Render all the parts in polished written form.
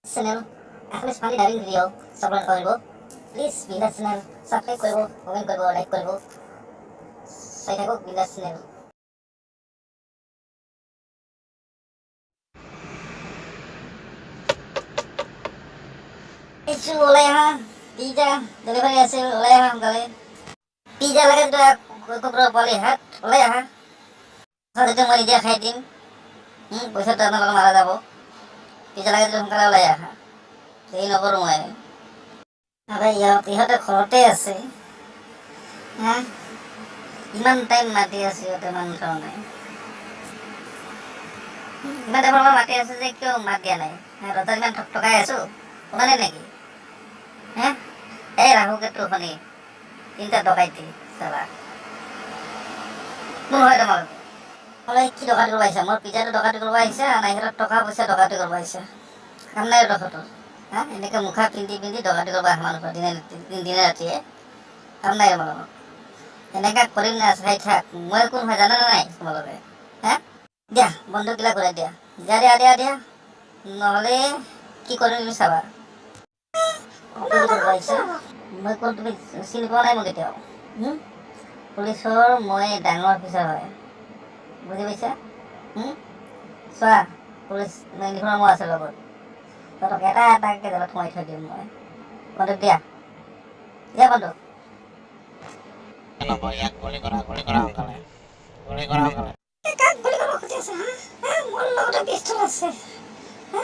channel এখন smiley diving video upload কৰিব please বিন্দাস চ্যানেল সাবস্ক্ৰাইব কৰিব কমেন্ট কৰিব লাইক কৰিব চাই থাকক বিন্দাস চ্যানেল এইটো ওলাই আহা পিজ্জা ডেলিভাৰি আছে ওলাই আহা সোনকালে পিজ্জা লাগে তো কুকুৰৰ পোৱালি হাত ওলাই আহা সাথে মই নিজে খাই দিম পইচাটো আপোনালোকৰ মাৰা যাব পিজ্জা লাগে তো সোনকালে ওলাই আহা এই নকৰোঁ মই আৰে ইহঁতে ঘৰতে আছে হা ইমান টাইম মাতি আছে ইহঁতে মানুহ নাই ইমান টাইমৰ পৰা মাতি আছে যে কিয় মাত দিয়া নাই ৰজাত ইমান ঠকঠকাই আছো শুনা নাই নেকি হা এই ৰাহুকেতো শুনি তিনিটা ডকাইতি চালা কোন হয় তোমালোকে ক'লে কি ডকাইতি কৰিব আহিছা মোৰ পিজ্জাটো ডকাইতি কৰিব আহিছা না ইহঁতৰ টকা পইচা ডকাইতি কৰিব আহিছা কাম নাই ডকাইতৰ হা এনেকৈ মুখা পিন্ধি ডকাইতি কৰিব আহে মানুহৰ দিনে ৰাতিয়ে কাম নাই তোমালোকৰ এনেকৈ কৰিম না চাই থাক মই কোন হয় জানা নাই তোমালোকে হা দিয়া বন্ধুকগিলা ঘূৰাই দিয়া দিয়া দিয়া নহ'লে কি কৰিম তুমি চাবা মই কোন তুমি চিনি পোৱা নাই মোক এতিয়াও পুলিচৰ মই ডাঙৰ অফিচাৰ হয় বুজি পাইছা চোৱা পুলিচ ইউনিফৰ্মো আছে লগত তহঁতক এটাকৈ জেলত সোমাই থৈ দিম মই বন্ধুক দিয়া বন্ধুক ইয়াক গুলি কৰা সোনকালে গুলি কৰা সোনকালে কাক গুলি কৰিব খুজি আছে হা মোৰ লগতে পিষ্টল আছে হা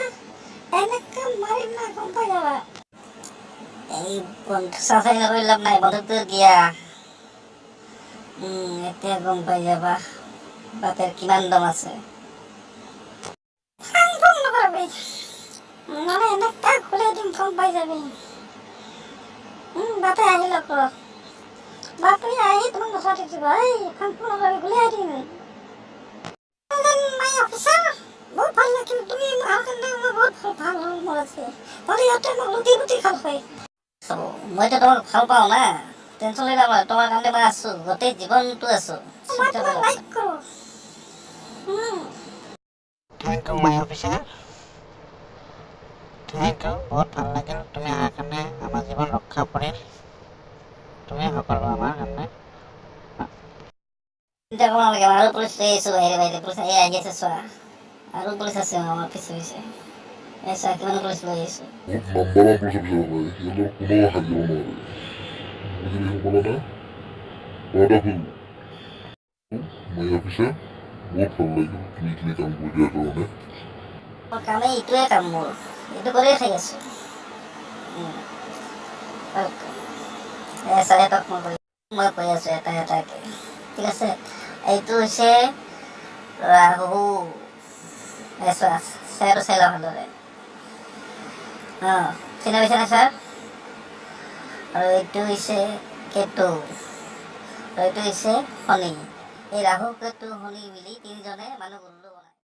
এনেকৈ মাৰিম না গম পাই যাবা এই বন্ধু চাফাই নকৰি লাভ নাই বন্ধুকটো দিয়া এতিয়া গম পাই যাবা বাপেৰ কিমান দম আছে নকৰিবি মানে এনেকৈ খুলাই দিম গম পাই যাবি বাপে আহি লগ বাপে আহি তোমাক নচোৱাতে দিব এই ফাংফুং নকৰিবি গুলিয়াই দিম মাই অফিচাৰ বহুত ভাল লাগিল তুমি মোৰ কাৰণে মই বহুত ভাল হ'ল মোৰ আছে মানে ইহঁতে মোক লুটি পুটি খাল হয় মইতো তোমাক ভাল পাওঁ না টেনশ্যন লৈ নাপাওঁ তোমাৰ কাৰণে মই আছোঁ গোটেই জীৱনটো আছোঁ thank you my officer thank you বহুত ভাল লাগিল তুমি অহাৰ কাৰণে আমাৰ জীৱন ৰক্ষা পৰিল তুমি সকলো আমাৰ কাৰণে চিন্তা কৰিব নালাগে আৰু পুলিচ লৈ আহিছোঁ বাহিৰে পুলিচ আহি আছে চোৱা আৰু পুলিচ আছে আমাৰ পিছে এই চোৱা কিমান পুলিচ লৈ আহিছোঁ নাম্বাৰৰ পুলিচ অফিচাৰ হয় সিহঁতৰ কোনো হাজিব নোৱাৰে বুজি পাইছোঁ ক'লা মই অফিচাৰ বহুত ভাল লাগিল তুমি এইখিনি কাম কৰি দিয়াৰ কাৰণে মোৰ কামেই এইটোৱে কাম মোৰ এইটো কৰিয়ে খাই আছোঁ চাৰিহঁতক মই কৈ আছোঁ এটাকৈ ঠিক আছে এইটো হৈছে ৰাহু ছাৰটো চাই লওক ভালদৰে চিনি পাইছেনে ছাৰ আৰু এইটো হৈছে কেতু আৰু এইটো হৈছে শনি এই ৰাহু কেতু শনি মিলি তিনিজনে মানুহ